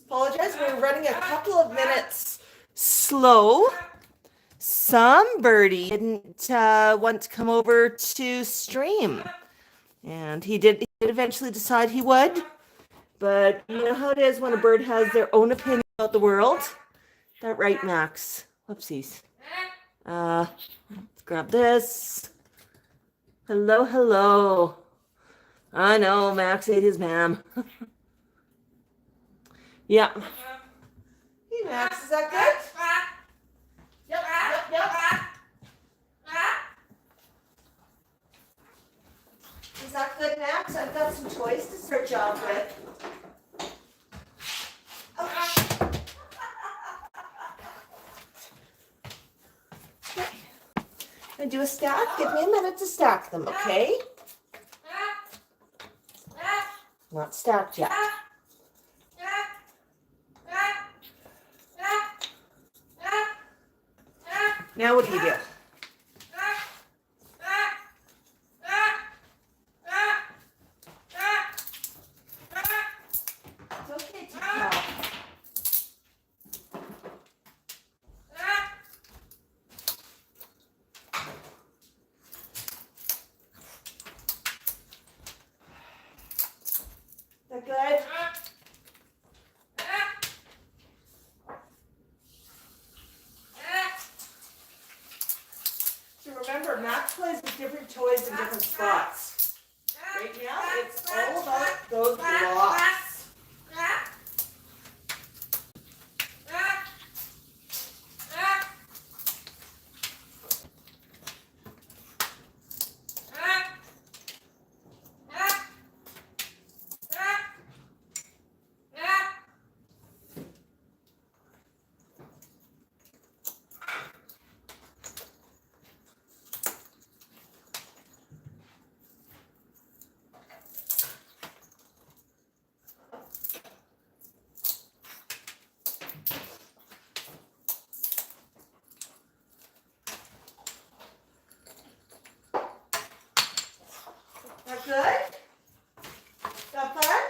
Apologize, we're running a couple of minutes slow. Some birdie didn't want to come over to stream. And he did eventually decide he would. But you know how it is when a bird has their own opinion about the world. That right, Max? Whoopsies. Let's grab this. Hello, hello. I know, Max ate his ma'am. Yeah. Hey, Max, is that good? Yep. Is that good, Max? I've got some toys to start you off with. Okay. And do a stack. Give me a minute to stack them, okay? Not stacked yet. Now what do you do? It's okay to tell. Is that good? So remember, Max plays with different toys in different spots. Right now, it's all about those blocks. That good? That fun?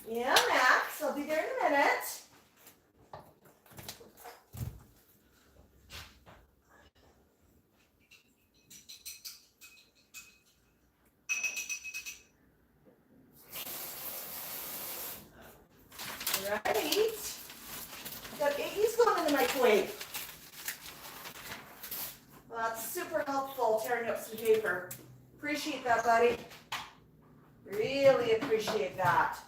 Yeah, Max, I'll be there in a minute. Right. Got eggies going in the microwave. Well, that's super helpful, tearing up some paper. Appreciate that, buddy. Really appreciate that.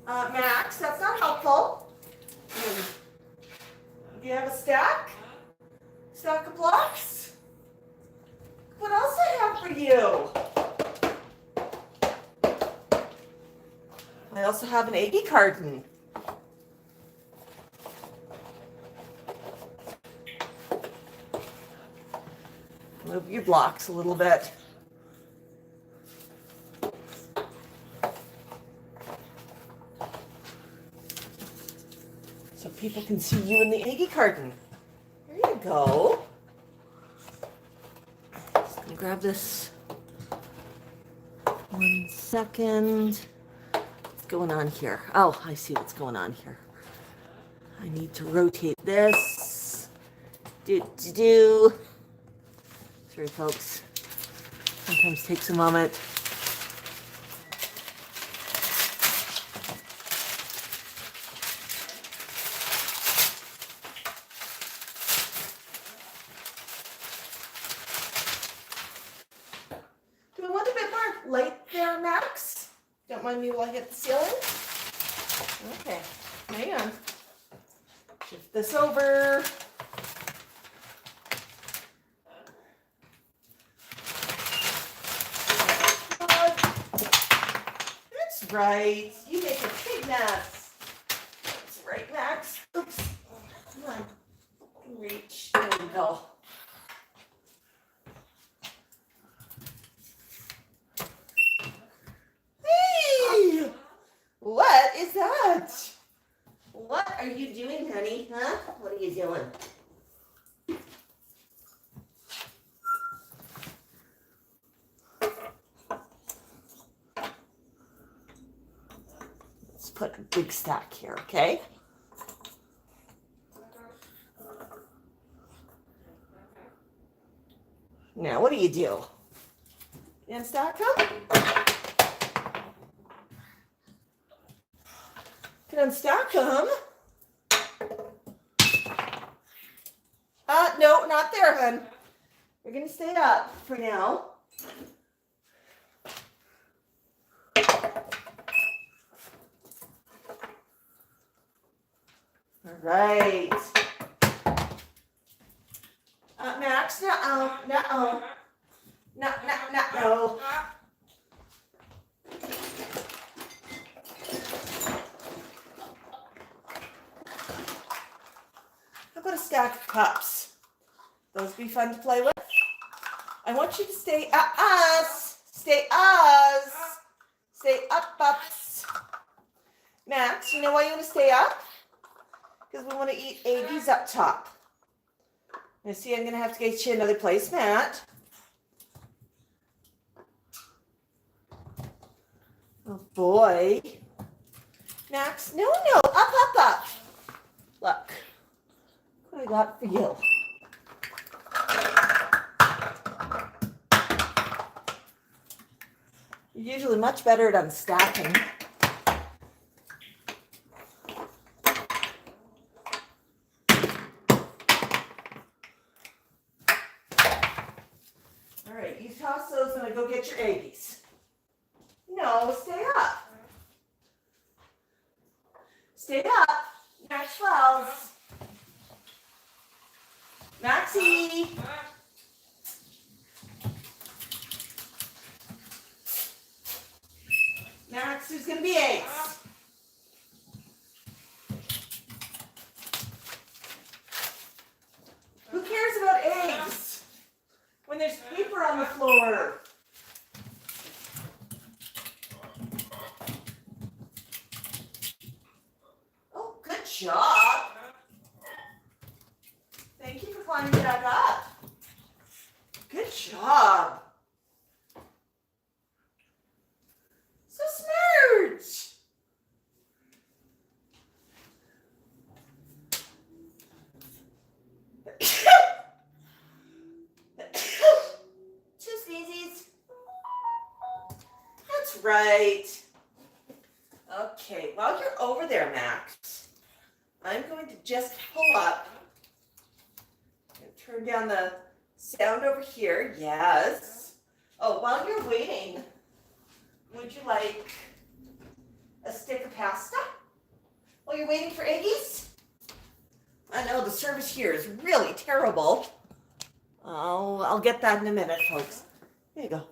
Max, that's not helpful. Do you have a stack? Stack of blocks? What else I have for you? I also have an eggie carton. Move your blocks a little bit. So people can see you in the eggie carton. There you go. Just gonna grab this. 1 second. What's going on here? Oh, I see what's going on here. I need to rotate this. Do. Sorry, folks. Sometimes takes a moment. Do we want a bit more light there, Max? Don't mind me while I hit the ceiling? Okay, hang on. Shift this over. That's right. You make a big mess. That's right, Max. Oops. Come on. Reach. There we go. Hey! What is that? What are you doing, honey? Huh? What are you doing? put a big stack here, okay? Now, what do? And stack them? Can unstack them. No, not there, hun. We're going to stay up for now. All right. Max, no. No. How about a stack of cups? Those be fun to play with. I want you to stay us. Stay us. Stay ups. Max, you know why you want to stay up? Because we want to eat eggies up top. Now see, I'm going to have to get you another placemat. Oh boy. Max, no. Up. Look. What I got for you. You're usually much better at unstacking. All right, you toss those and I go get your eggies. No, stay up. Stay up. Maxwell's. Maxie. Max, there's going to be eggs. Who cares about eggs when there's paper on the floor? Oh, good job. Thank you for climbing back up. Good job. So smart. Two sneezes. That's right. Okay, while you're over there, Max, I'm going to just pull up and turn down the sound over here. Yes. Oh, while you're waiting, would you like a stick of pasta while you're waiting for eggies? I know the service here is really terrible. Oh, I'll get that in a minute, folks. There you go.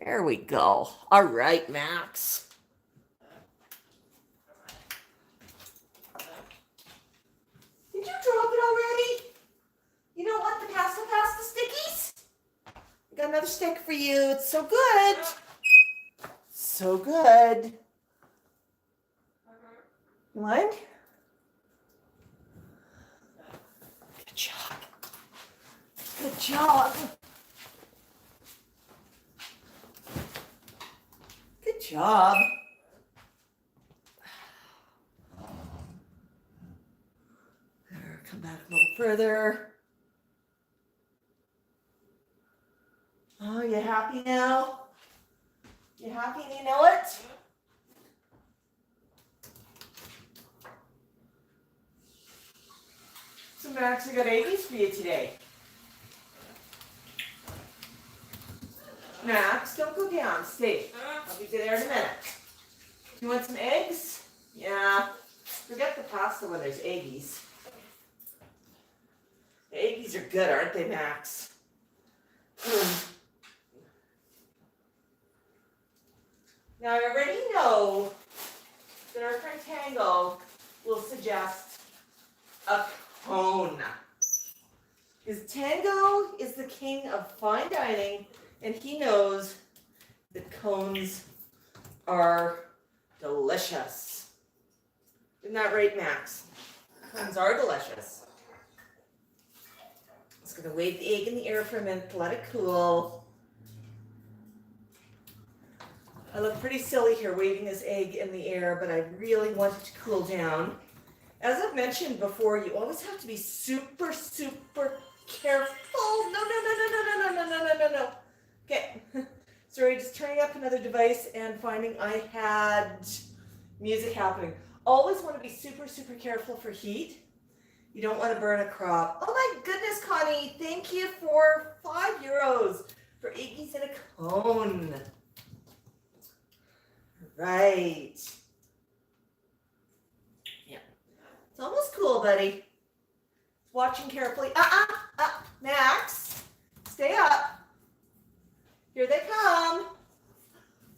There we go. All right, Max. Did you drop it already? You don't want the pasta stickies? I got another stick for you. It's so good. So good. You like? Good job. Good job. Good job. There, come back a little further. Oh, you happy now? You happy and you know it? So Max, I got eggies for you today. Max, don't go down. Stay. I'll be there in a minute. You want some eggs? Yeah. Forget the pasta when there's eggies. The eggies are good, aren't they, Max? Now, I already know that our friend Tango will suggest a cone. Because Tango is the king of fine dining, and he knows that cones are delicious. Isn't that right, Max? Cones are delicious. we're going to wave the egg in the air for a minute to let it cool. I look pretty silly here waving this egg in the air, but I really want it to cool down. As I've mentioned before, you always have to be super, super careful. No. Okay. Sorry, just turning up another device and finding I had music happening. Always want to be super, super careful for heat. You don't want to burn a crop. Oh my goodness, Connie. Thank you for €5 for eggies in a cone. Right. Yeah. It's almost cool, buddy. Watching carefully. Max. Stay up. Here they come.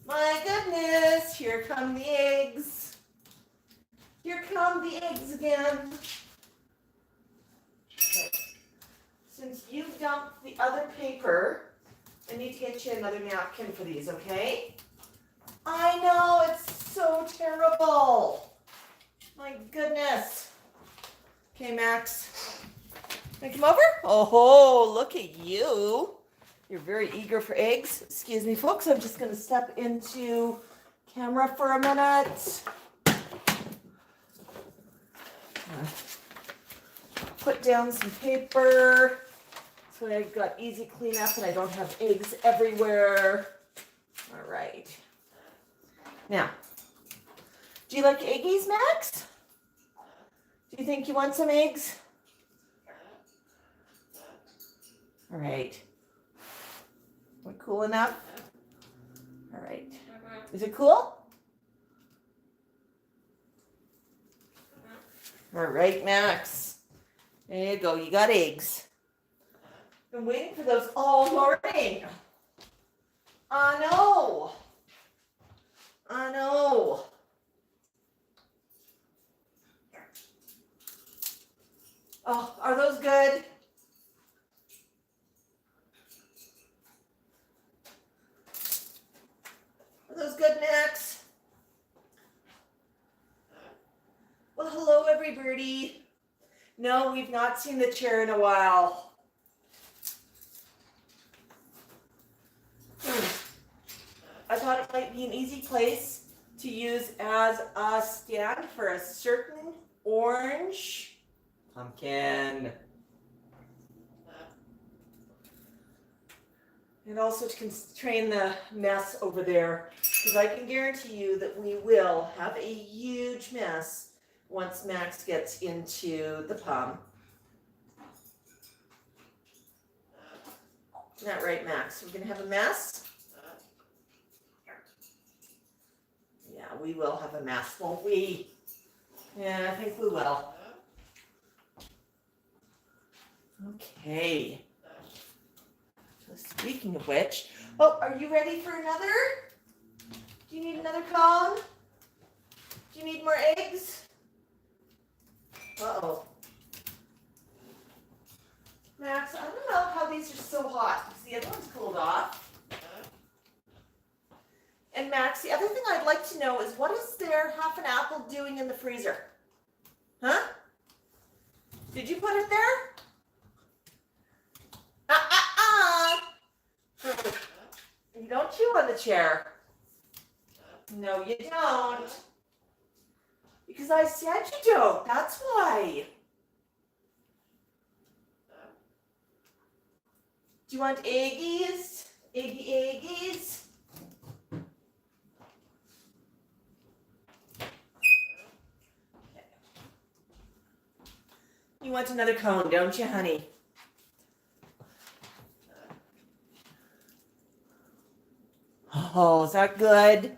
My goodness. Here come the eggs. Here come the eggs again. Okay. Since you've dumped the other paper, I need to get you another napkin for these, okay? I know, it's so terrible. My goodness. Okay, Max. Can I come over? Oh, look at you. You're very eager for eggs. Excuse me, folks. I'm just going to step into camera for a minute. Put down some paper so I've got easy cleanup and I don't have eggs everywhere. All right. Now, do you like eggies, Max? Do you think you want some eggs? All right. We're cool enough? All right. Is it cool? All right, Max. There you go. You got eggs. Been waiting for those all morning. I know. Oh, are those good? Are those good, Max? Well, hello, everybody. No, we've not seen the chair in a while. I thought it might be an easy place to use as a stand for a certain orange pumpkin. And also to constrain the mess over there, because I can guarantee you that we will have a huge mess once Max gets into the pump. Isn't that right, Max? We're going to have a mess? Yeah, we will have a mess, won't we? Yeah, I think we will. Okay. So speaking of which, oh, are you ready for another? Do you need another cone? Do you need more eggs? Uh-oh. Max, I don't know how these are so hot because the other one's cooled off. And Max, the other thing I'd like to know is what is there half an apple doing in the freezer? Huh? Did you put it there? You don't chew on the chair. No, you don't. Because I said you don't. That's why. Do you want eggies? Eggies? You want another cone, don't you, honey? Oh, is that good?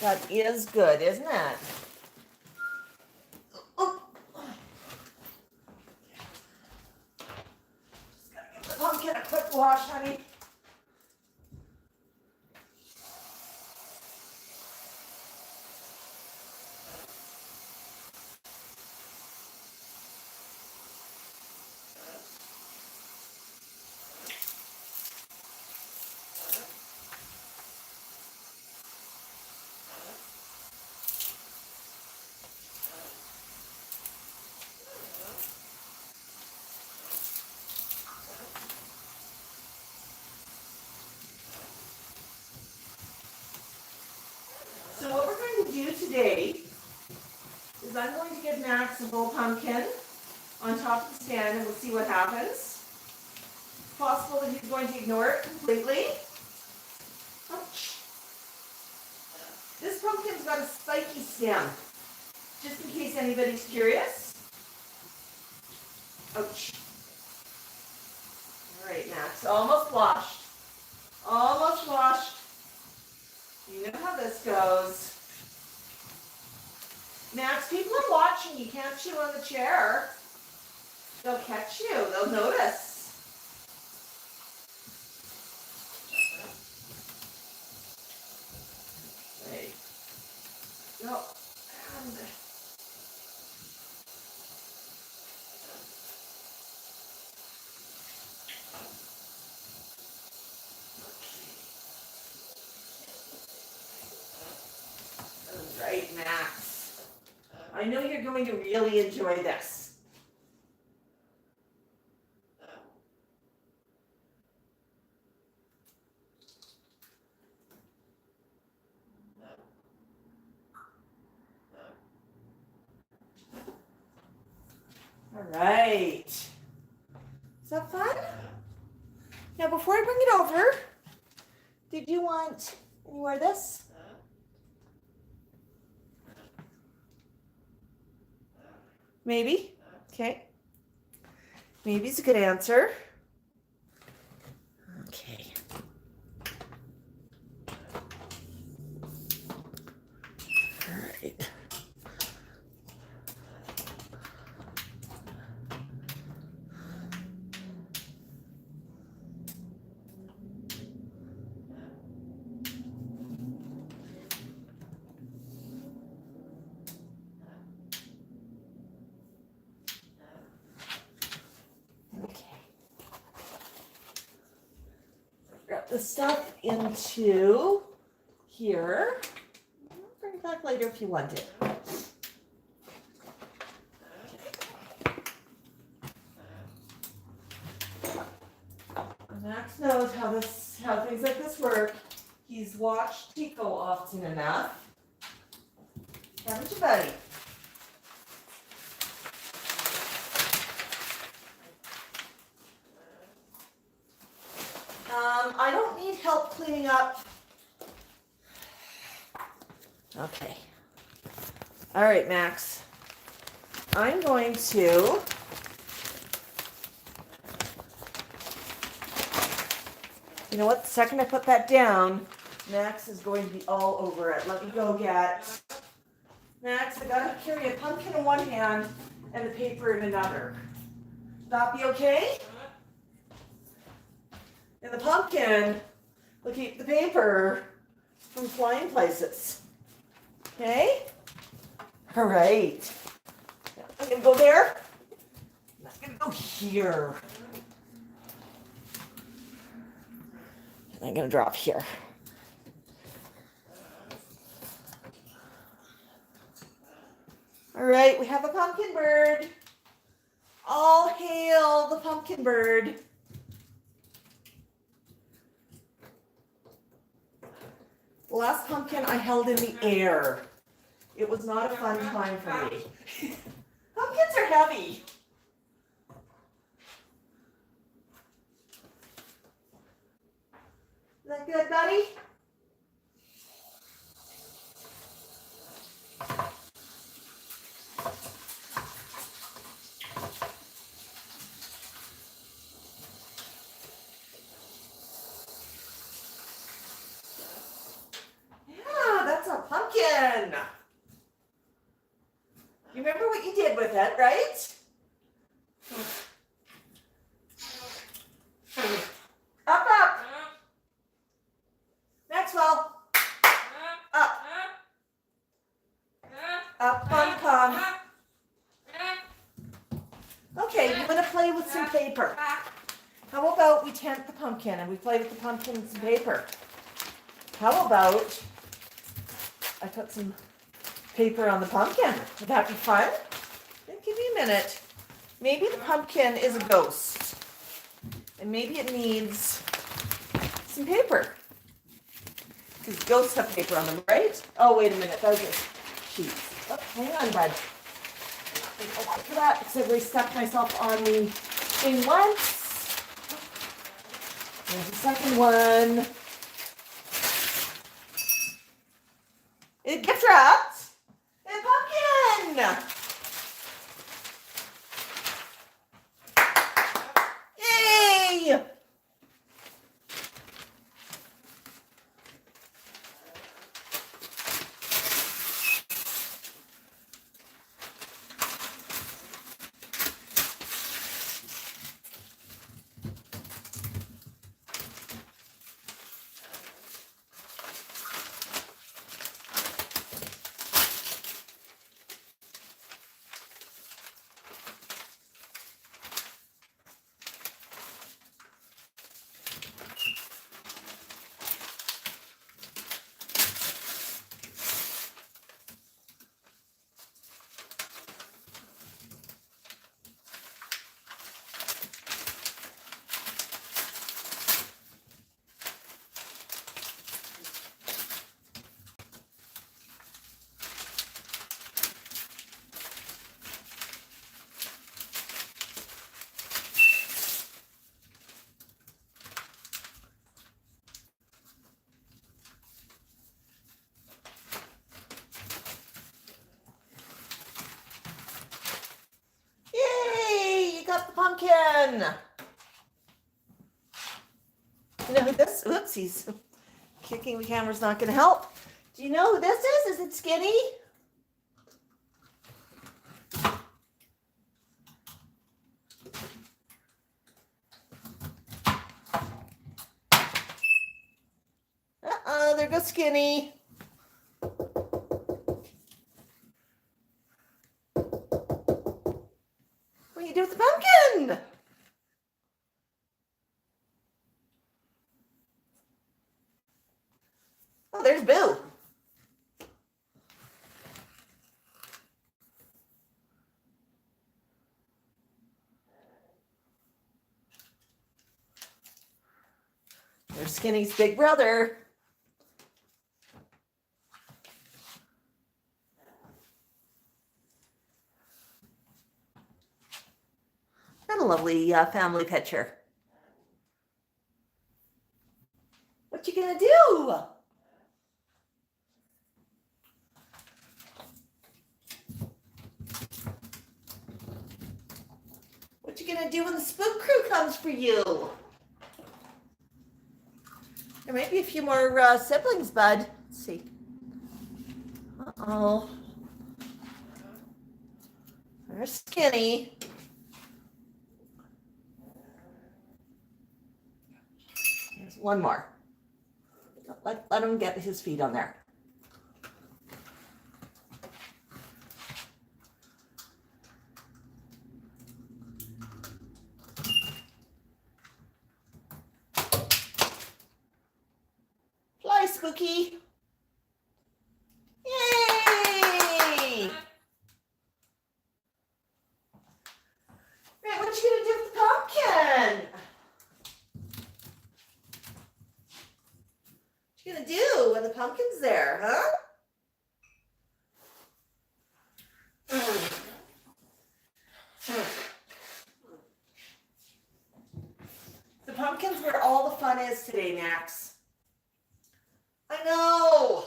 That is good, isn't it? Oh. Just gotta give the pumpkin a quick wash, honey. do today is I'm going to give Max a whole pumpkin on top of the stand and we'll see what happens. It's possible that he's going to ignore it completely. Ouch. This pumpkin's got a spiky stem, just in case anybody's curious. Ouch. All right, Max, almost washed. Almost washed. You know how this goes. Max, people are watching. You can't chew on the chair. They'll catch you. They'll notice. Right. Go. And right, Max. I know you're going to really enjoy this. All right. Is that fun? Now, before I bring it over, did you want any more of this? Maybe. Okay. Maybe's a good answer. Okay. All right. Wrap the stuff into here. Bring it back later if you want it. Max knows how things like this work. He's watched Tico often enough. Haven't you, buddy? I don't need help cleaning up. Okay. All right, Max. I'm going to you know what? The second I put that down, Max is going to be all over it. Let me go get Max. I gotta carry a pumpkin in one hand and the paper in another. That be okay? And the pumpkin will keep the paper from flying places. Okay? All right. I'm gonna go there. I'm gonna go here. And I'm gonna drop here. All right, we have a pumpkin bird. All hail the pumpkin bird. The last pumpkin I held in the air. It was not a fun time for me. Pumpkins are heavy. Is that good, buddy? Pumpkin. You remember what you did with it, right? Up, up. Maxwell. Up. Up, pom-pom. Okay, we're going to play with some paper. How about we tent the pumpkin and we play with the pumpkin and some paper? How about I put some paper on the pumpkin? Would that be fun? Give me a minute. Maybe the pumpkin is a ghost. And maybe it needs some paper. Because ghosts have paper on them, right? Oh, wait a minute. Those are sheets. Oh, hang on, bud. For that, because I've stuck myself on the thing once. There's the second one. It gift wrapped. And pumpkin. Yay! Yay! You got the pumpkin. You know who this? Oopsies. Kicking the camera's not going to help. Do you know who this is? Is it Skinny? Uh-oh, there goes Skinny. What do you do with the pumpkin? Oh, there's Boo. There's Skinny's big brother. What a lovely family picture. What you gonna do? What you gonna do when the spook crew comes for you? There might be a few more siblings, bud. Let's see. Uh-oh. There's Skinny. There's one more. Let him get his feet on there. Fly, Spooky. Yay! Right, what you gonna do with the pumpkin? What you gonna do when the pumpkin's there, huh? The pumpkin's where all the fun is today, Max. I know.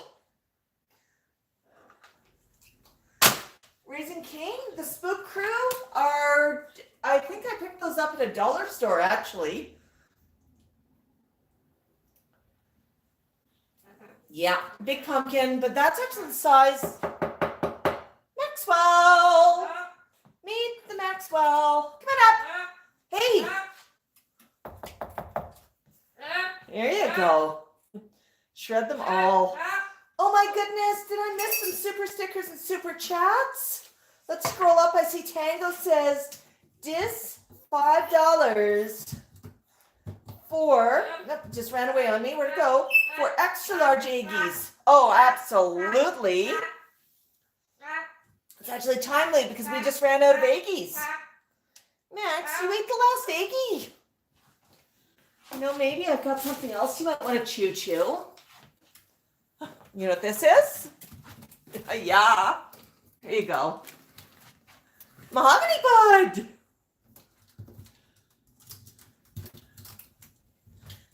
Raising King, the Spook Crew are, I think I picked those up at a dollar store, actually. Yeah, big pumpkin, but that's actually the size. Maxwell! Meet the Maxwell. Come on up. Hey! There you go. Shred them all. Oh my goodness, did I miss some super stickers and super chats? Let's scroll up. I see Tango says, dis $5 for, nope, just ran away on me, where'd it go? For extra large Aggies. Oh, absolutely. It's actually timely because we just ran out of Aggies. Max, you ate the last Aggie. You know, maybe I've got something else you might want to chew. You know what this is? Yeah. There you go. Mahogany pod.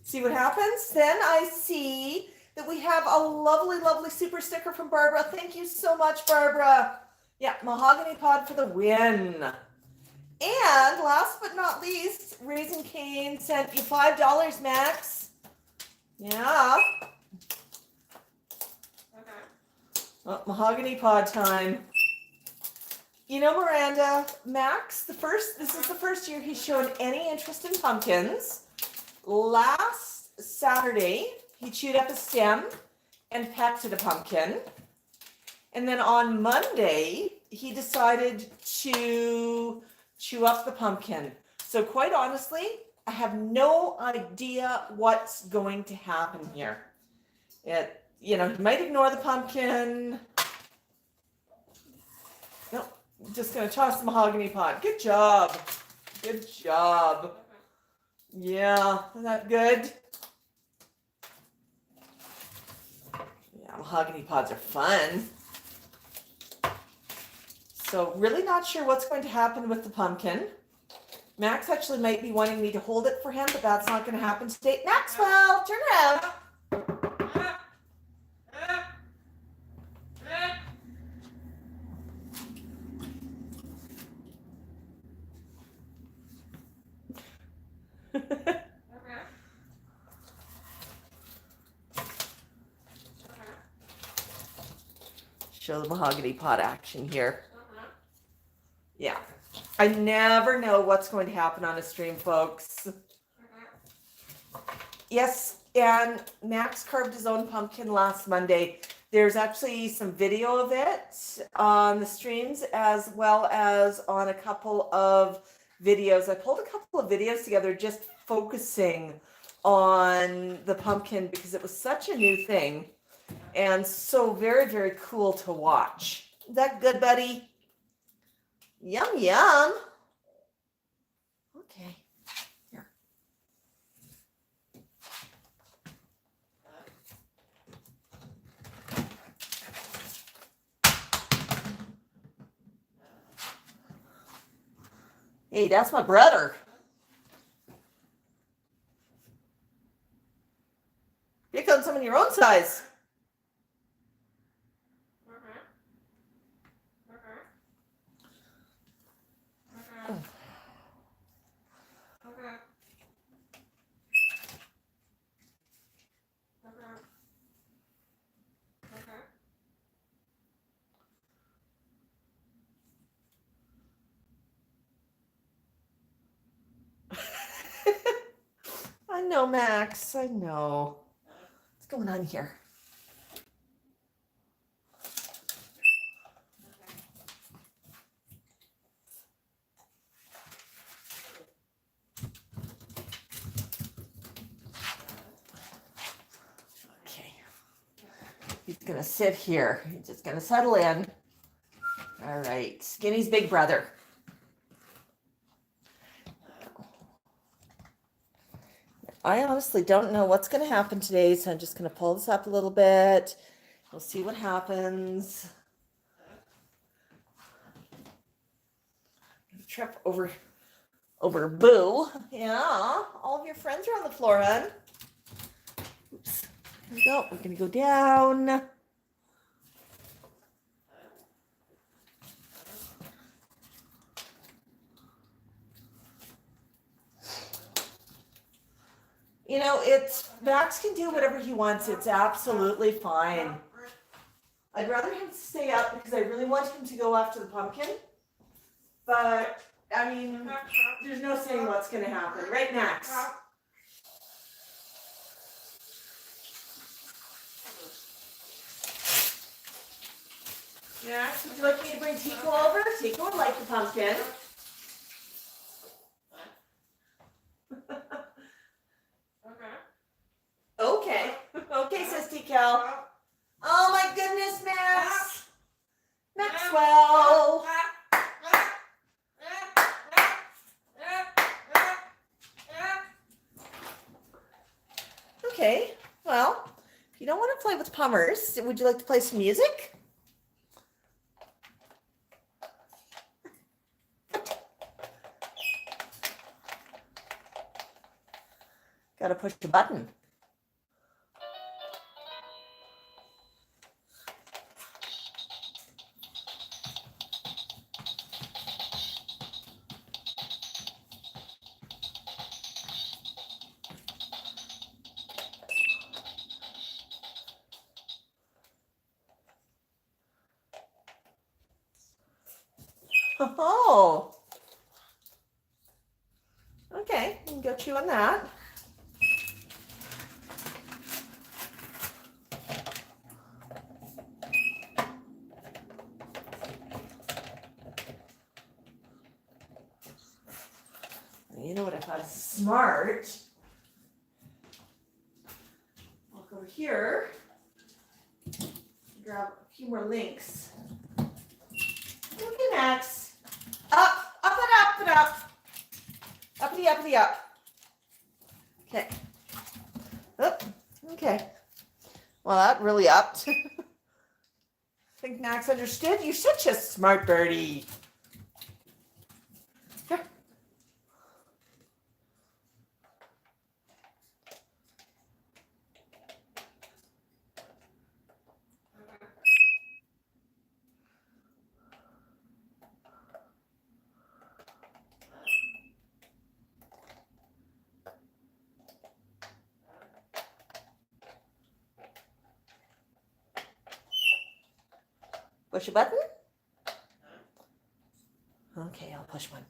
See what happens? Then I see that we have a lovely, lovely super sticker from Barbara. Thank you so much, Barbara. Yeah, mahogany pod for the win. And last but not least, Raising Cane sent you $5, Max. Yeah. Oh, mahogany pod time. You know, Miranda, Max, this is the first year he's shown any interest in pumpkins. Last Saturday, he chewed up a stem and pecked at a pumpkin. And then on Monday, he decided to chew up the pumpkin. So quite honestly, I have no idea what's going to happen here. He might ignore the pumpkin. Nope, just gonna toss the mahogany pod. Good job. Good job. Yeah, isn't that good? Yeah, mahogany pods are fun. So really not sure what's going to happen with the pumpkin. Max actually might be wanting me to hold it for him, but that's not going to happen today. Maxwell, turn around. Show the mahogany pot action here. Yeah. I never know what's going to happen on a stream, folks. Yes, and Max carved his own pumpkin last Monday. There's actually some video of it on the streams as well as on a couple of videos. I pulled a couple of videos together just focusing on the pumpkin because it was such a new thing. And so very, very cool to watch. Is that good, buddy? Yum, yum. Okay. Here. Hey, that's my brother. Here comes someone your own size. I know, Max. I know. What's going on here? Okay. He's going to sit here. He's just going to settle in. All right. Skinny's big brother. I honestly don't know what's going to happen today, so I'm just going to pull this up a little bit. We'll see what happens. Trip over Boo. Yeah, all of your friends are on the floor, hon. Oops. Here we go. We're going to go down. You know, Max can do whatever he wants. It's absolutely fine. I'd rather him stay up because I really want him to go after the pumpkin. But, I mean, there's no saying what's going to happen. Right, Max? Max, would you like me to bring Tico over? Tico would like the pumpkin. Okay. Okay, says Tico. Oh my goodness, Max. Maxwell. Okay. Well, if you don't want to play with Pummers, would you like to play some music? Got to push the button. Oh, okay, you can go chew on that. You know what I thought is smart? Walk over here, grab a few more links. Okay, Max. Up and up and up. Uppity, uppity, up. Okay. Oh, okay. Well, that really upped. I think Max understood. You're such a smart birdie. Here. Push a button? Okay, I'll push one.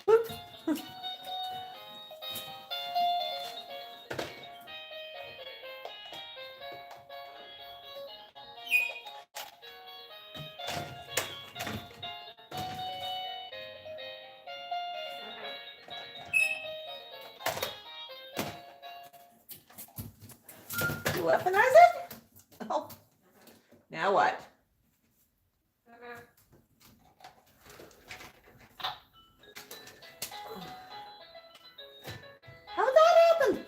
Whoop. You weaponize it? Oh. Now what? How'd that happen?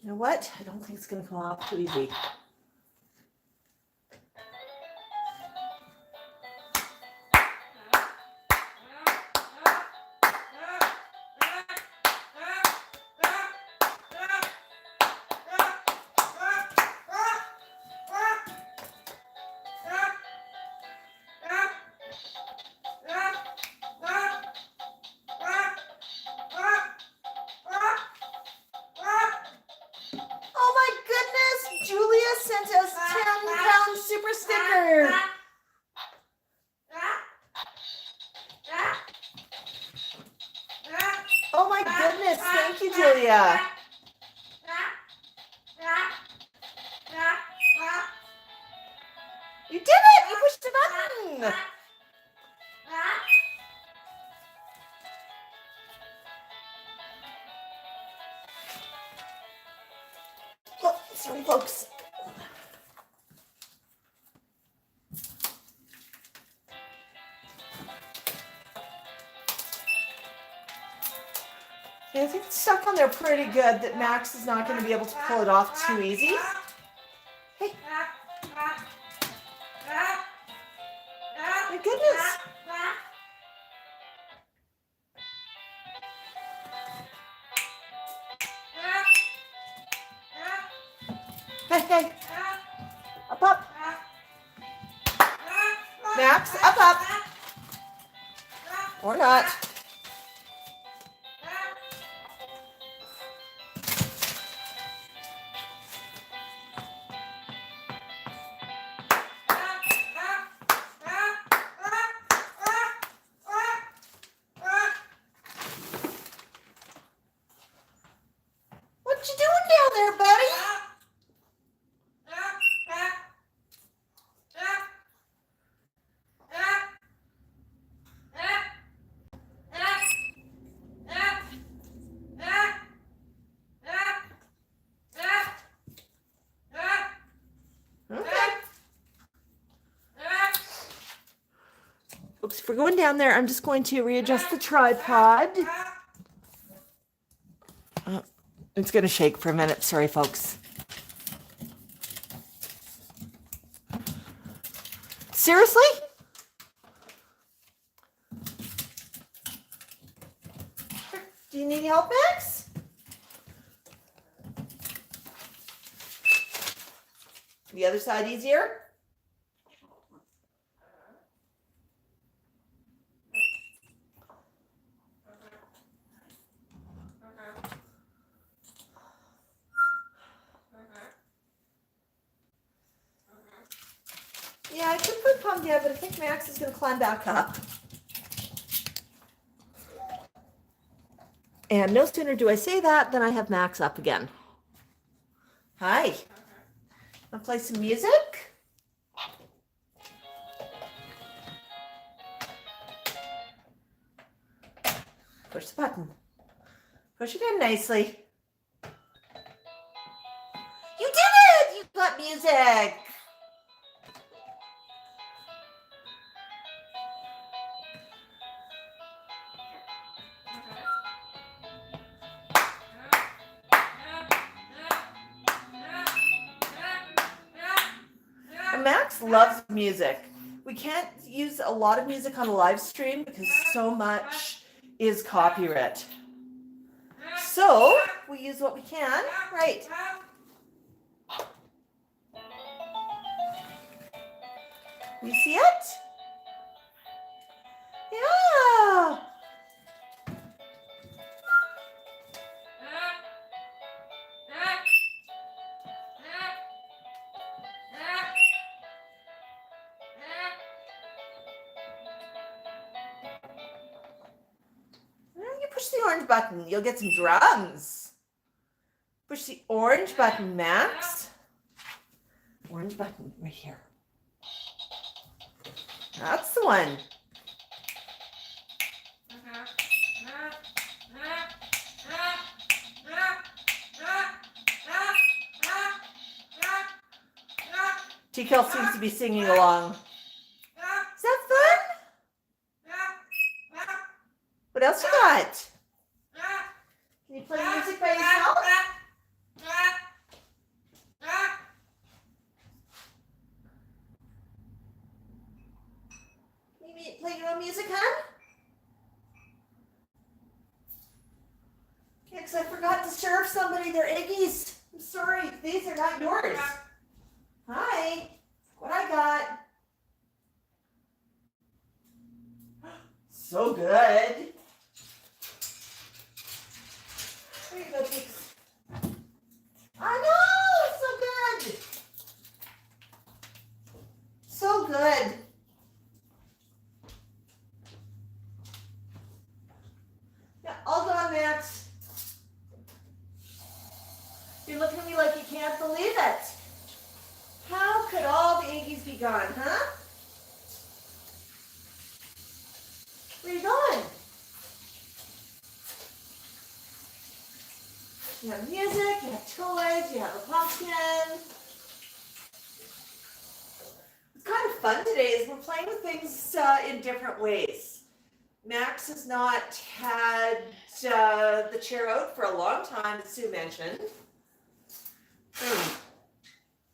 You know what? I don't think it's going to come off too easy. Oh my goodness! Julia sent us 10-pound super sticker. Oh my goodness! Thank you, Julia. You did it! You pushed the button. Oh, sorry, folks. I think it's stuck on there pretty good that Max is not going to be able to pull it off too easy. Hey. My goodness. Hey, hey. Up, up. Max, up, up. Or not. there, buddy. Oops, if we're going down there, I'm just going to readjust the tripod. It's going to shake for a minute. Sorry, folks. Seriously? Do you need help, Max? The other side easier? Yeah, I could put Palm down, but I think Max is going to climb back up. And no sooner do I say that than I have Max up again. Hi. Want to play some music? Push the button. Push it in nicely. You did it! You got music! Max loves music. We can't use a lot of music on a live stream because so much is copyright. So we use what we can. Right. You see it? Yeah. Push the orange button. You'll get some drums. Push the orange button, Max. Orange button right here. That's the one. TKL seems to be singing along. Is that fun? What else you got? Can you play music by yourself? Can you play your own music, huh? Okay, because I forgot to serve somebody their eggies. I'm sorry, these are not yours. Hi, what I got? So good. There you go, Peeks. I know, so good. So good. Yeah, all done, Max. You're looking at me like you can't believe it. How could all the eggies be gone, huh? Where are you going? You have music, you have toys, you have a pumpkin. It's kind of fun today is we're playing with things in different ways. Max has not had the chair out for a long time, as Sue mentioned.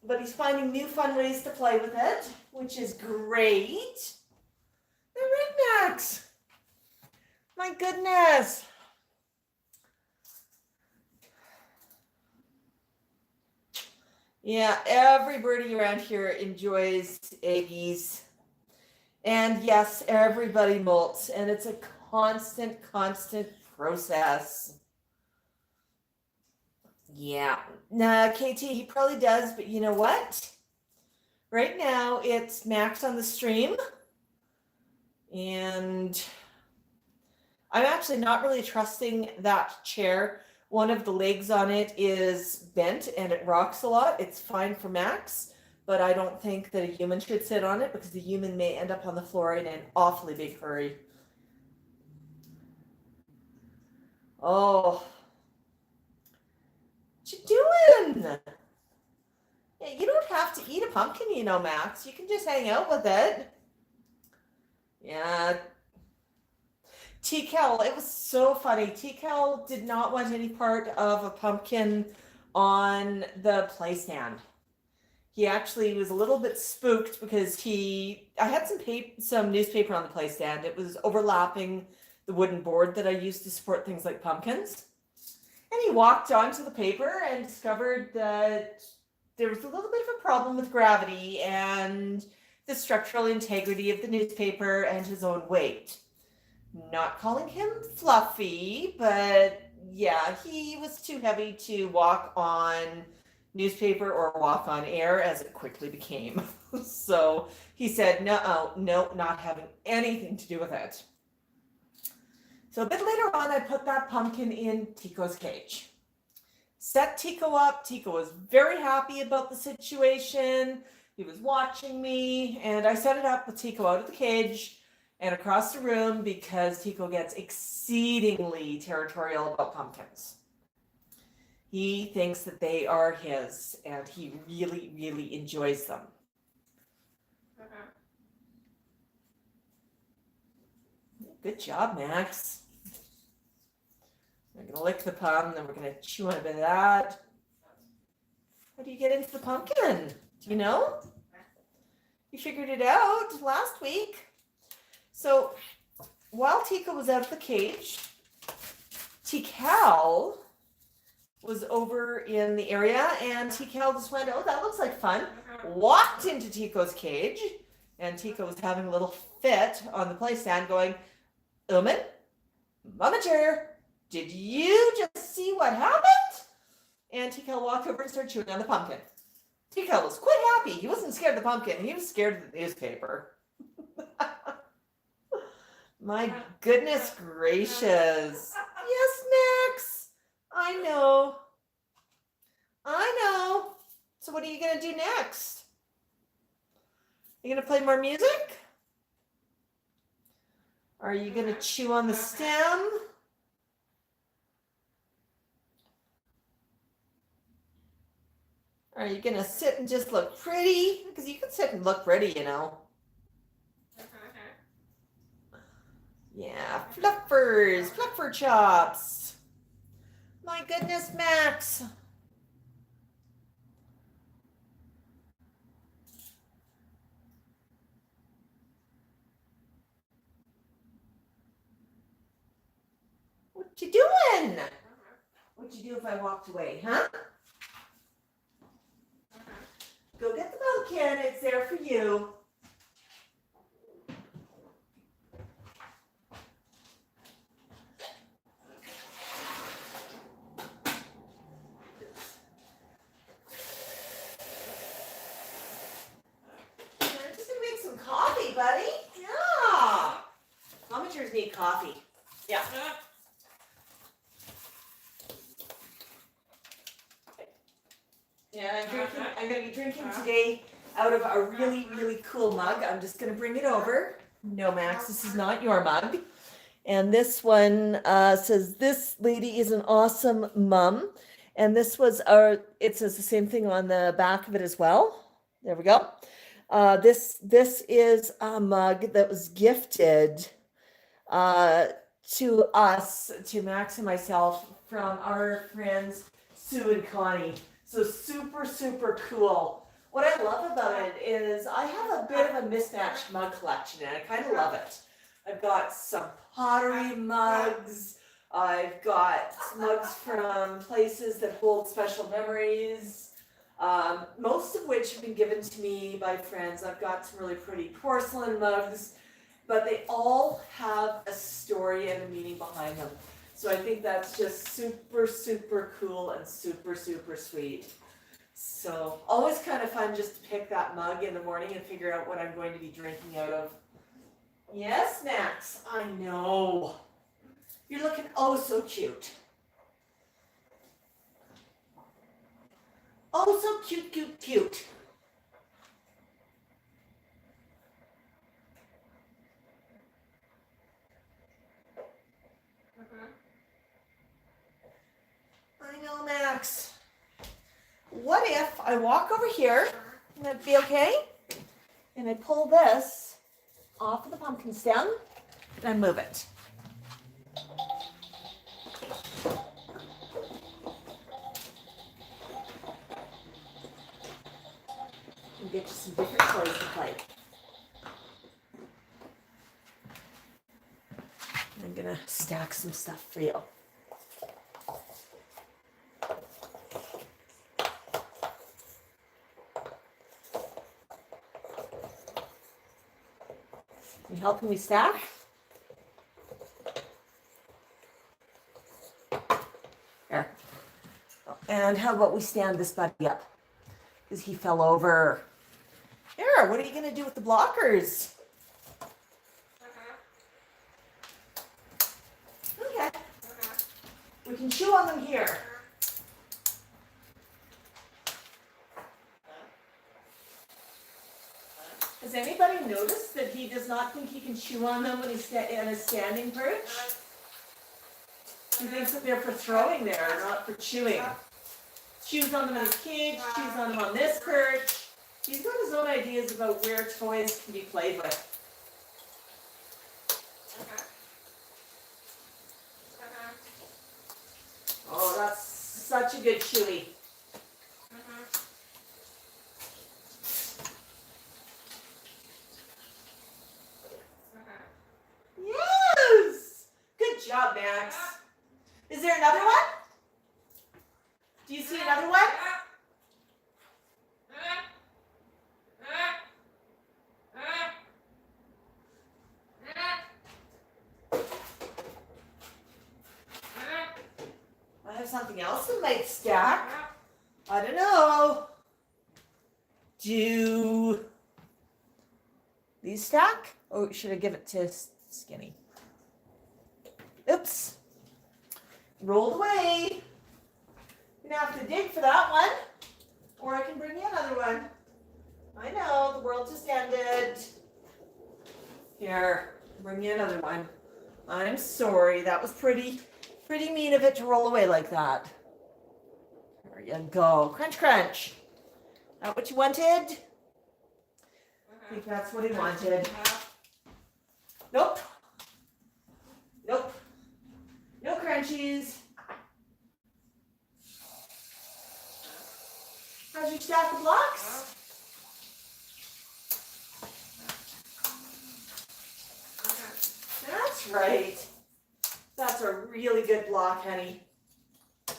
But he's finding new fun ways to play with it, which is great. All right, Max. My goodness. Yeah, every birdie around here enjoys eggies. And yes, everybody molts, and it's a constant process. Yeah. Nah, KT, he probably does, but you know what? Right now, it's Max on the stream. And I'm actually not really trusting that chair One of the legs on it is bent and it rocks a lot. It's fine for Max, but I don't think that a human should sit on it because the human may end up on the floor in an awfully big hurry. Oh, what you doing? Yeah, you don't have to eat a pumpkin, you know, Max. You can just hang out with it. Yeah. T-Cal, it was so funny. T-Cal did not want any part of a pumpkin on the play stand. He actually was a little bit spooked because I had some newspaper on the play stand. It was overlapping the wooden board that I used to support things like pumpkins. And he walked onto the paper and discovered that there was a little bit of a problem with gravity and the structural integrity of the newspaper and his own weight. Not calling him fluffy, but yeah, he was too heavy to walk on newspaper or walk on air, as it quickly became. So he said, no, not having anything to do with it. So a bit later on, I put that pumpkin in Tico's cage. Set Tico up. Tico was very happy about the situation. He was watching me, and I set it up with Tico out of the cage and across the room because Tico gets exceedingly territorial about pumpkins. He thinks that they are his, and he really, really enjoys them. Good job, Max. We're going to lick the palm, then we're going to chew on a bit of that. How do you get into the pumpkin? Do you know? You figured it out last week. So while Tico was out of the cage, T-Cal was over in the area, and T-Cal just went, oh, that looks like fun. Walked into Tico's cage, and Tico was having a little fit on the play stand going, Uman, Momager, did you just see what happened? And T-Cal walked over and started chewing on the pumpkin. T-Cal was quite happy. He wasn't scared of the pumpkin. He was scared of the newspaper. My goodness gracious. Yes, Max. I know. So what are you going to do next? Are you going to play more music? Are you going to chew on the stem? Are you going to sit and just look pretty? Because you can sit and look pretty, you know. Yeah, fluffer chops. My goodness, Max. What you doing? What'd you do if I walked away, huh? Go get the Moluccan, it's there for you. I'm just gonna make some coffee, buddy. Yeah. Amateurs need coffee. Yeah. Yeah, I'm going to be drinking today out of a really, really cool mug. I'm just going to bring it over. No, Max, this is not your mug. And this one says, this lady is an awesome mom. And this was it says the same thing on the back of it as well. There we go. This is a mug that was gifted to us, to Max and myself, from our friends Sue and Connie. So super, super cool. What I love about it is I have a bit of a mismatched mug collection, and I kind of love it. I've got some pottery mugs. I've got mugs from places that hold special memories, most of which have been given to me by friends. I've got some really pretty porcelain mugs, but they all have a story and a meaning behind them. So I think that's just super, super cool and super, super sweet. So always kind of fun just to pick that mug in the morning and figure out what I'm going to be drinking out of. Yes, Max, I know. You're looking oh so cute. Oh, so cute, cute, cute. I know, Max. What if I walk over here, and that'd be okay? And I pull this off of the pumpkin stem, and I move it. And get you some different toys to play. I'm gonna stack some stuff for you. You helping me stack? There. And how about we stand this buddy up? Because he fell over. Here, what are you going to do with the blockers? Okay. We can chew on them here. Has anybody noticed that he does not think he can chew on them when he's in a standing perch? He thinks that they're for throwing there, not for chewing. Chews on them in a cage, chews on them on this perch. He's got his own ideas about where toys can be played with. Oh, that's such a good chewy. Yes! Good job, Max. Is there another one? Do you see another one? I have something else that might stack. I don't know. Do these stack? Or should I give it to Skinny? Oops. Rolled away. You're gonna have to dig for that one. Or I can bring you another one. I know, the world just ended. Here, bring you another one. I'm sorry, that was pretty mean of it to roll away like that. There you go. Crunch, crunch. That what you wanted? I think that's what he wanted. Nope. Nope. No crunchies. How's your stack of blocks? That's right. That's a really good block, honey. Such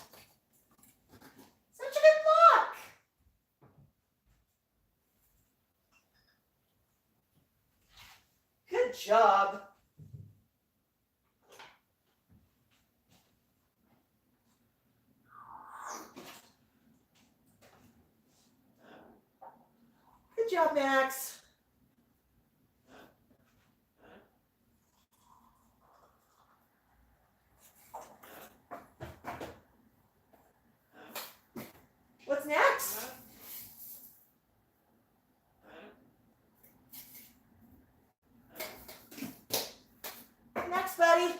a good block. Good job. Good job, Max. What's next? Next, buddy.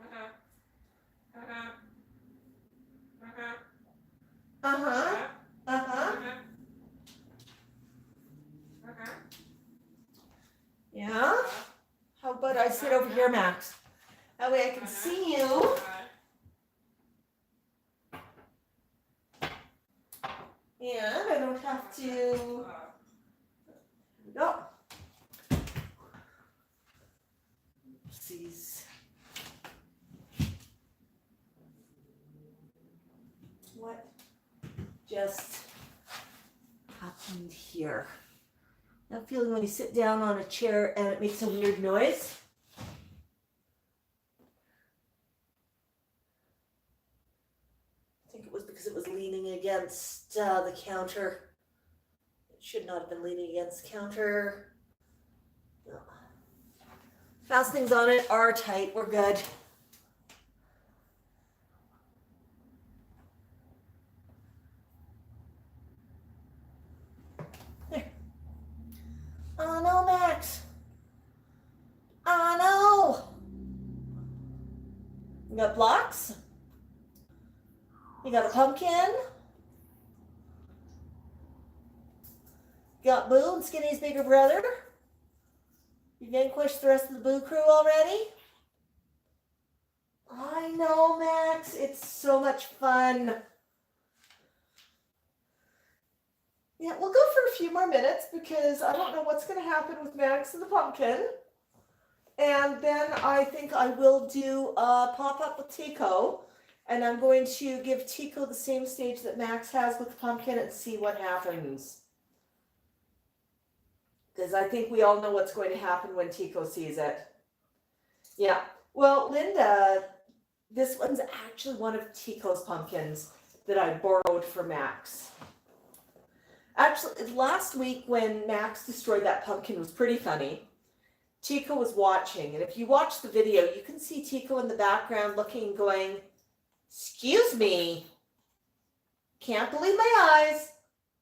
Uh-huh. Uh-huh. Yeah? How about I sit over here, Max? That way I can see you. And I don't have to. Here we go. Oopsies. What just happened here? That feeling when you sit down on a chair and it makes a weird noise? I think it was because it was leaning against the counter. It should not have been leaning against the counter. No. Fastenings on it are tight. We're good. You got blocks. You got a pumpkin. You got Boo and Skinny's bigger brother. You vanquished the rest of the Boo crew already? I know, Max. It's so much fun. Yeah, we'll go for a few more minutes because I don't know what's going to happen with Max and the pumpkin. And then I think I will do a pop-up with Tico. And I'm going to give Tico the same stage that Max has with the pumpkin and see what happens. Because I think we all know what's going to happen when Tico sees it. Yeah. Well, Linda, this one's actually one of Tico's pumpkins that I borrowed for Max. Actually, last week when Max destroyed that pumpkin was pretty funny. Tico was watching, and if you watch the video, you can see Tico in the background looking, going, "Excuse me, can't believe my eyes.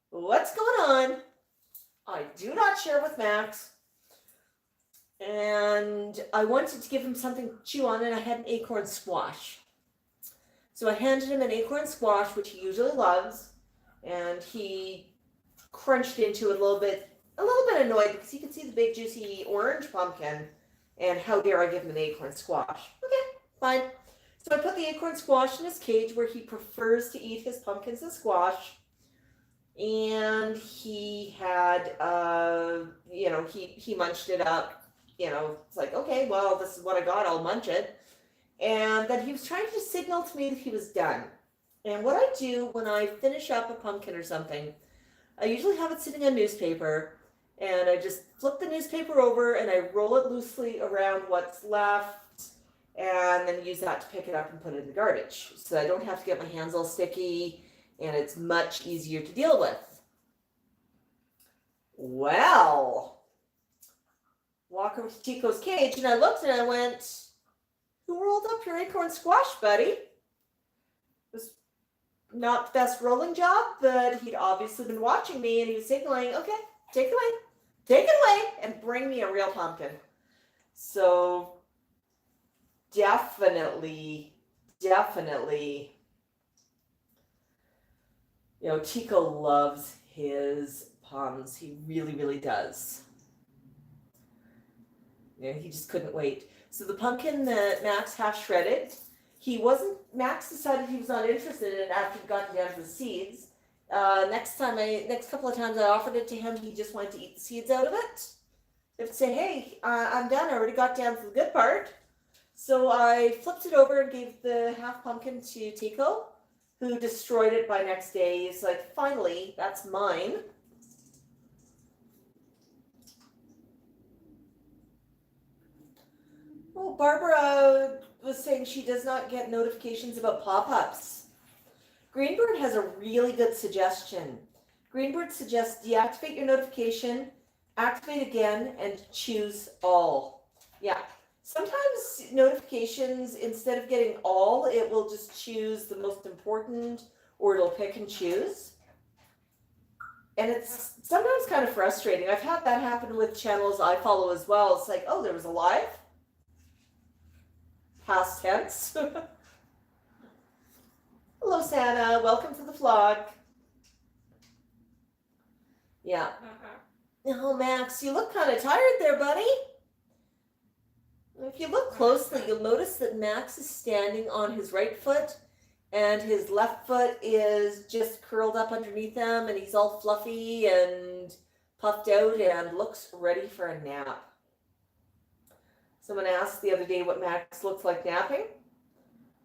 What's going on? I do not share with Max." And I wanted to give him something to chew on, and I had an acorn squash. So I handed him an acorn squash, which he usually loves, and he crunched into it a little bit annoyed because he could see the big juicy orange pumpkin, and how dare I give him an acorn squash. Okay, fine. So I put the acorn squash in his cage where he prefers to eat his pumpkins and squash. And he had, he munched it up. It's like, okay, well, this is what I got, I'll munch it. And then he was trying to signal to me that he was done. And what I do when I finish up a pumpkin or something, I usually have it sitting on newspaper, and I just flip the newspaper over and I roll it loosely around what's left, and then use that to pick it up and put it in the garbage. So I don't have to get my hands all sticky, and it's much easier to deal with. Well, walk over to Tico's cage, and I looked and I went, "Who rolled up your acorn squash, buddy?" It was not the best rolling job, but he'd obviously been watching me, and he was signaling, "Okay, take it away, and bring me a real pumpkin." So definitely, Tico loves his pums. He really, really does. He just couldn't wait. So the pumpkin that Max half shredded, Max decided he was not interested in it after he got down to the seeds. Next couple of times I offered it to him, he just wanted to eat the seeds out of it. I have to say, "Hey, I'm done. I already got down to the good part." So I flipped it over and gave the half pumpkin to Tico, who destroyed it by next day. He's like, "Finally, that's mine." Well, Barbara was saying she does not get notifications about pop-ups. Greenbird has a really good suggestion. Greenbird suggests deactivate your notification, activate again, and choose all. Yeah. Sometimes notifications, instead of getting all, it will just choose the most important, or it'll pick and choose. And it's sometimes kind of frustrating. I've had that happen with channels I follow as well. It's like, oh, there was a live? Past tense. Hello, Santa. Welcome to the vlog. Yeah. Oh, Max, you look kind of tired there, buddy. If you look closely, you'll notice that Max is standing on his right foot, and his left foot is just curled up underneath him, and he's all fluffy and puffed out and looks ready for a nap. Someone asked the other day what Max looks like napping.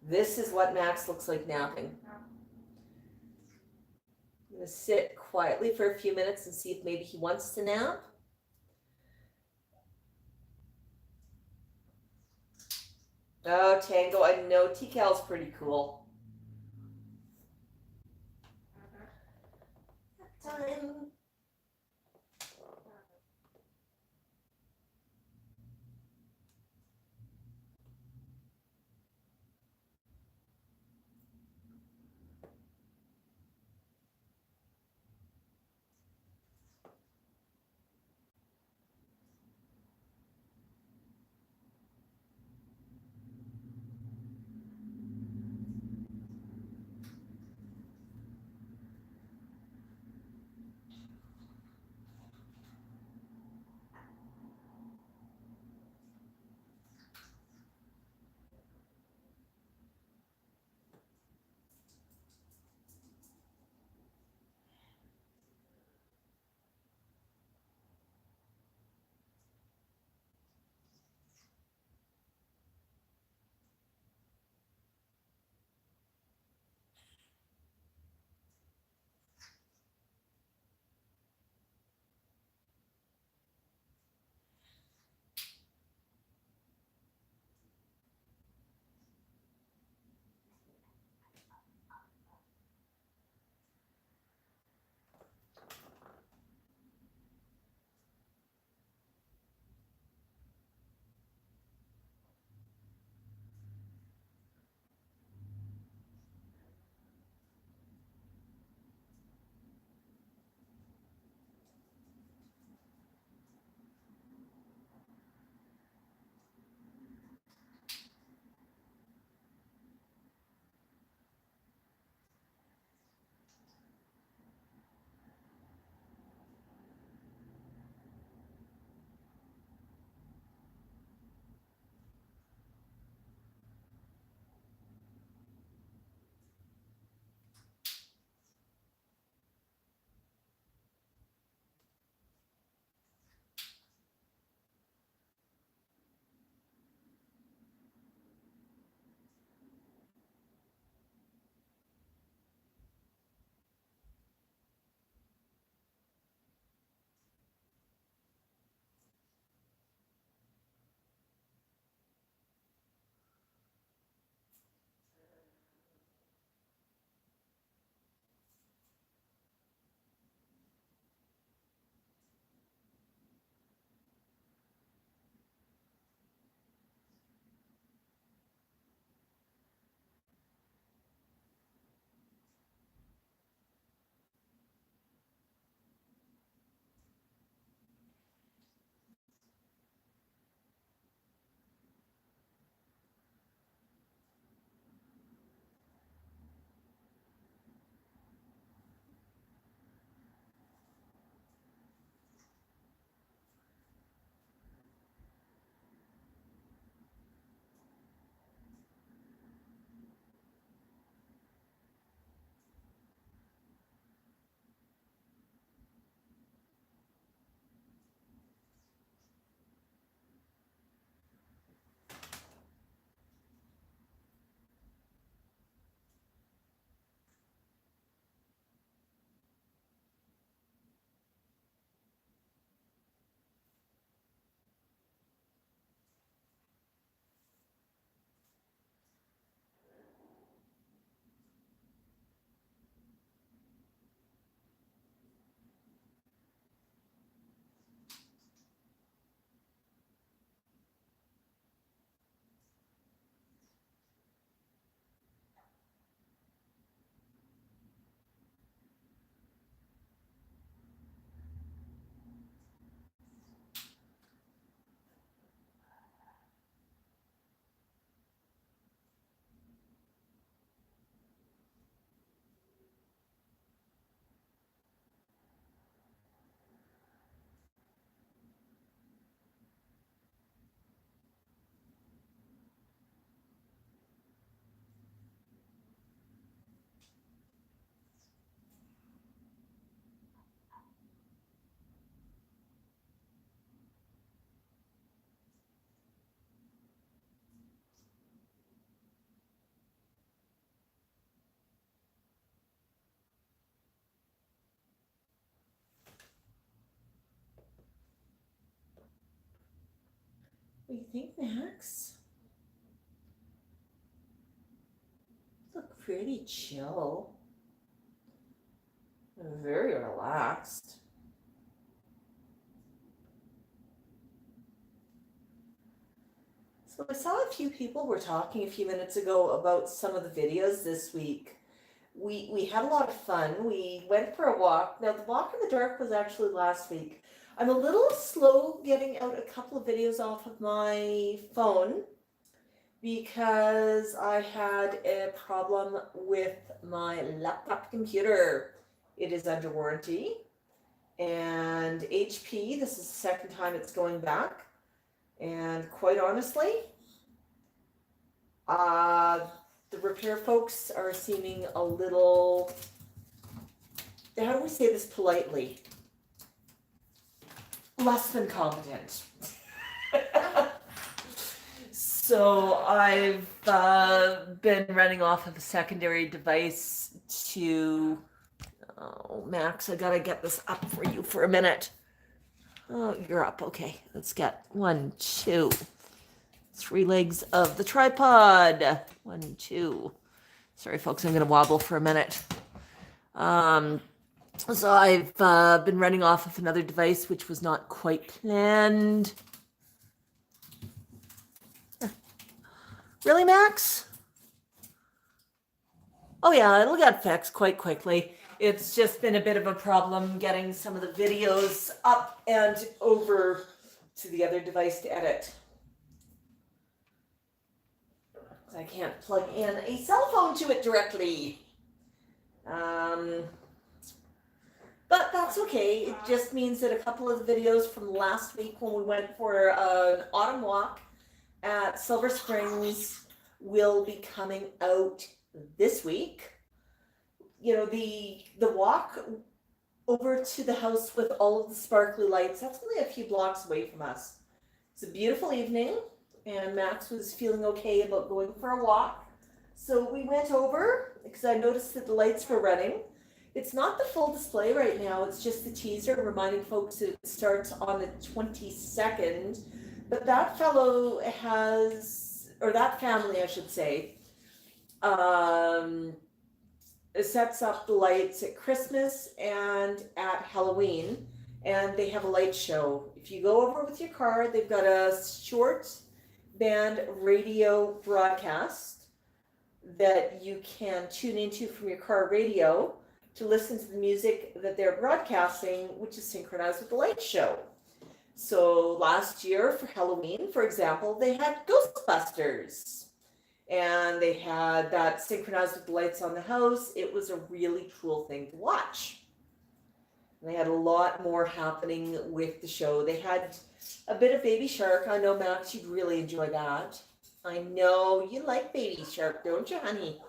This is what Max looks like napping. I'm going to sit quietly for a few minutes and see if maybe he wants to nap. Oh, Tango, I know TCal's pretty cool. Time. What do you think, Max? Look pretty chill. Very relaxed. So I saw a few people were talking a few minutes ago about some of the videos this week. We had a lot of fun. We went for a walk. Now the walk in the dark was actually last week. I'm a little slow getting out a couple of videos off of my phone because I had a problem with my laptop computer. It is under warranty. And HP, this is the second time it's going back. And quite honestly, the repair folks are seeming a little, how do we say this politely? Less than competent. So I've been running off of a secondary device to, oh, Max, I gotta get this up for you for a minute. Oh, you're up. Okay, let's get 1, 2, 3 legs of the tripod. 1, 2. Sorry, folks, I'm gonna wobble for a minute. So I've been running off of another device, which was not quite planned. Really, Max? Oh yeah, it'll get fixed quite quickly. It's just been a bit of a problem getting some of the videos up and over to the other device to edit. I can't plug in a cell phone to it directly. But that's okay. It just means that a couple of the videos from last week when we went for an autumn walk at Silver Springs will be coming out this week. You know, the walk over to the house with all of the sparkly lights, that's only a few blocks away from us. It's a beautiful evening, and Max was feeling okay about going for a walk. So we went over because I noticed that the lights were running. It's not the full display right now, it's just the teaser reminding folks that it starts on the 22nd. But that fellow has, or that family, I should say, sets up the lights at Christmas and at Halloween, and they have a light show. If you go over with your car, they've got a short band radio broadcast that you can tune into from your car radio to listen to the music that they're broadcasting, which is synchronized with the light show. So last year for Halloween, for example, they had Ghostbusters. And they had that synchronized with the lights on the house. It was a really cool thing to watch. And they had a lot more happening with the show. They had a bit of Baby Shark. I know, Max, you'd really enjoy that. I know you like Baby Shark, don't you, honey?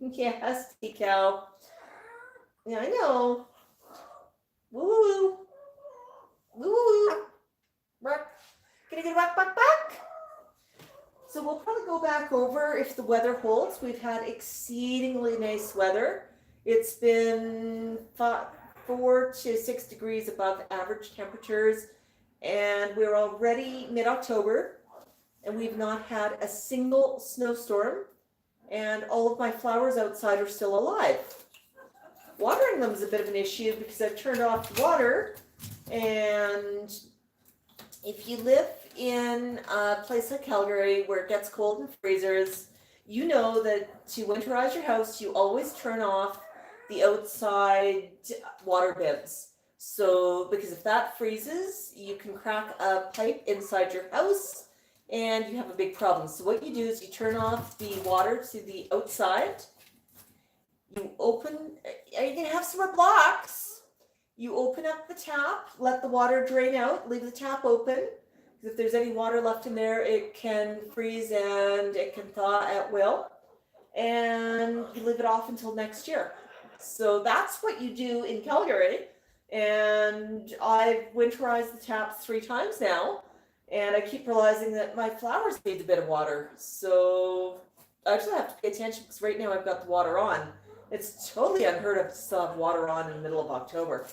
Yes, Tico. Yeah, I know. Woo woo woo woo woo. Bark. Gonna get back, back, back. So we'll probably go back over if the weather holds. We've had exceedingly nice weather. It's been 4 to 6 degrees above average temperatures, and we're already mid-October, and we've not had a single snowstorm, and all of my flowers outside are still alive. Watering them is a bit of an issue because I've turned off the water, and if you live in a place like Calgary where it gets cold and freezers, you know that to winterize your house, you always turn off the outside water bibs. So, because if that freezes, you can crack a pipe inside your house and you have a big problem. So what you do is you turn off the water to the outside, you open, you can have some more blocks, you open up the tap, let the water drain out, leave the tap open. If there's any water left in there, it can freeze and it can thaw at will, and you leave it off until next year. So that's what you do in Calgary, and I've winterized the taps 3 times now, and I keep realizing that my flowers need a bit of water. So I actually have to pay attention because right now I've got the water on. It's totally unheard of to still have water on in the middle of October.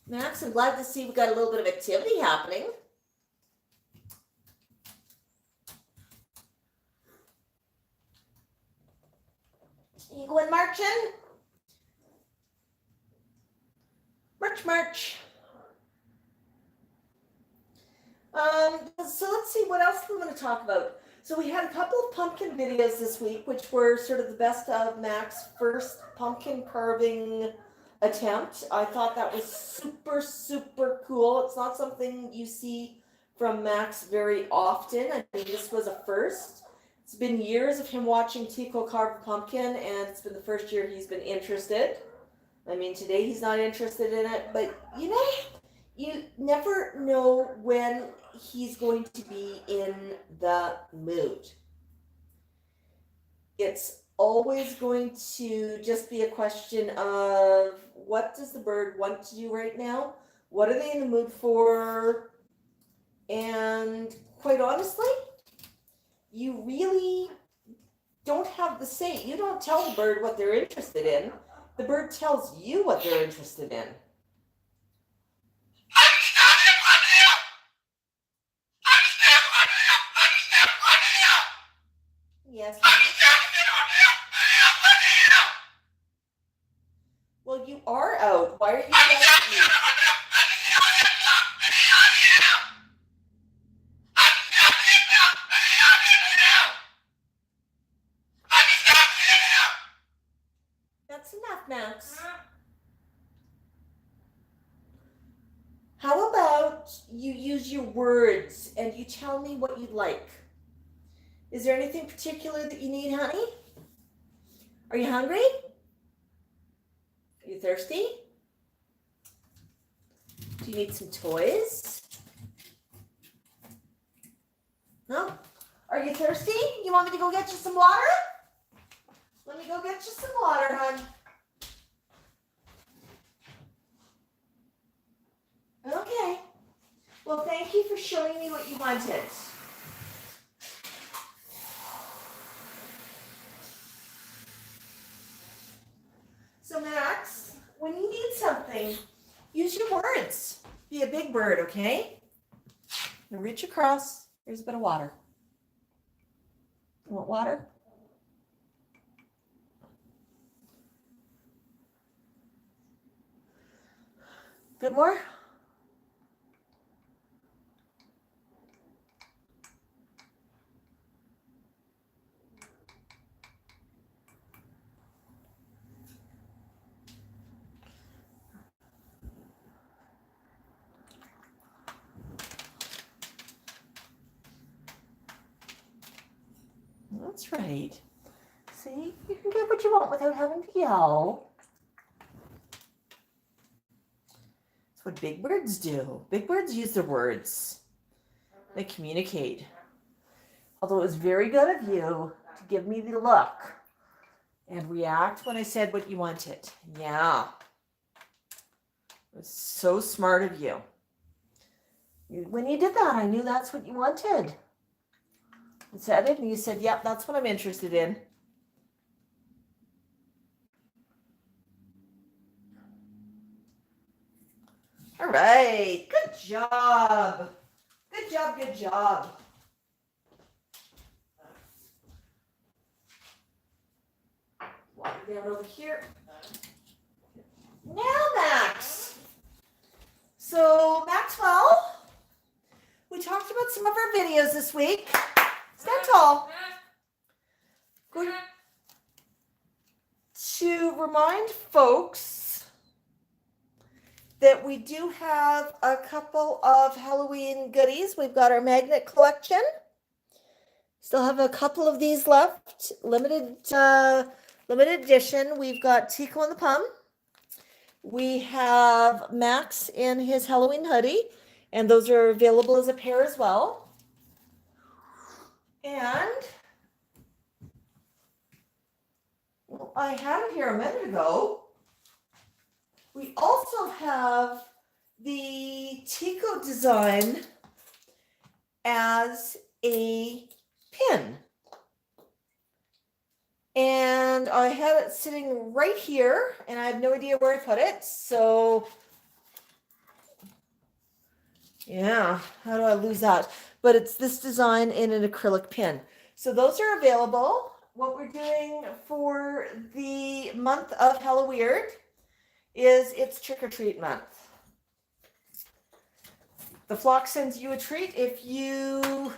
Max, I'm glad to see we got a little bit of activity happening. You going marching? March, march. So let's see what else we're going to talk about. So we had a couple of pumpkin videos this week, which were sort of the best of Max's first pumpkin carving attempt. I thought that was super, super cool. It's not something you see from Max very often. I mean, this was a first. It's been years of him watching Tico carve a pumpkin, and it's been the first year he's been interested. I mean, today he's not interested in it, but you know, you never know when he's going to be in the mood. It's always going to just be a question of what does the bird want to do right now? What are they in the mood for? And quite honestly, you really don't have the say. You don't tell the bird what they're interested in. The bird tells you what they're interested in. Yes. Well, you are out. Why are you yelling at me? That's enough, Max. How about you use your words and you tell me what you'd like? Is there anything particular that you need, honey? Are you hungry? Are you thirsty? Do you need some toys? No? Are you thirsty? You want me to go get you some water? Let me go get you some water, hon. Okay. Well, thank you for showing me what you wanted. So, Max, when you need something, use your words. Be a big bird, okay? Now reach across. Here's a bit of water. You want water? Bit more? That's right. See, you can get what you want without having to yell. That's what big birds do. Big birds use their words. They communicate. Although it was very good of you to give me the look and react when I said what you wanted. Yeah. It was so smart of you. When you did that, I knew that's what you wanted. I said it, and you said, yep, that's what I'm interested in. All right. Good job. Good job, good job. Water down over here. Now, Max. So, Maxwell, we talked about some of our videos this week. Stand tall. Going to remind folks that we do have a couple of Halloween goodies. We've got our magnet collection. Still have a couple of these left. Limited edition. We've got Tico and the Pum. We have Max in his Halloween hoodie, and those are available as a pair as well. And I had it here a minute ago. We also have the Tico design as a pin. And I had it sitting right here, and I have no idea where I put it. So Yeah, how do I lose that? But it's this design in an acrylic pin. So those are available. What we're doing for the month of Halloween is it's trick or treat month. The flock sends you a treat if you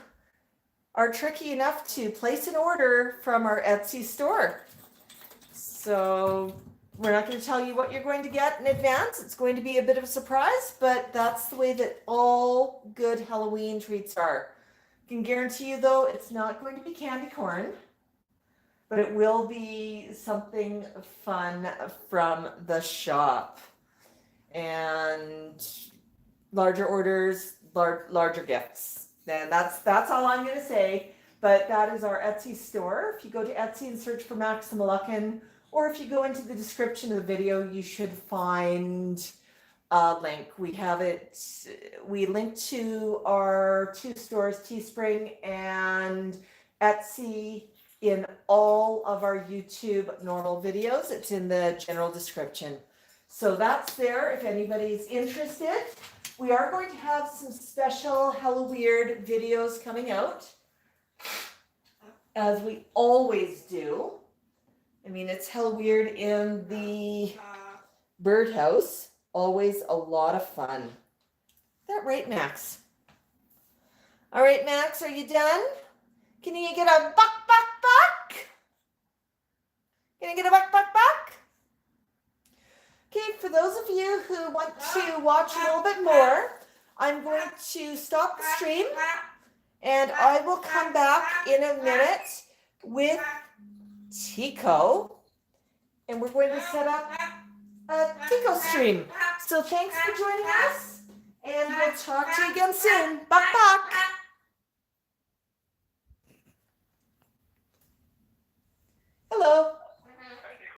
are tricky enough to place an order from our Etsy store. So we're not going to tell you what you're going to get in advance. It's going to be a bit of a surprise, but that's the way that all good Halloween treats are. I can guarantee you, though, it's not going to be candy corn, but it will be something fun from the shop. And larger orders, larger gifts. And that's all I'm going to say. But that is our Etsy store. If you go to Etsy and search for Max the Moluccan, or if you go into the description of the video, you should find a link. We have it. We link to our two stores, Teespring and Etsy, in all of our YouTube normal videos. It's in the general description. So that's there if anybody's interested. We are going to have some special Halloween videos coming out, as we always do. I mean, it's Halloween in the birdhouse. Always a lot of fun. Is that right, Max? All right, Max, are you done? Can you get a buck, buck, buck? Can you get a buck, buck, buck? Okay, for those of you who want to watch a little bit more, I'm going to stop the stream and I will come back in a minute with Tico, and we're going to set up a Tico stream. So thanks for joining us, and we'll talk to you again soon. Buck, buck.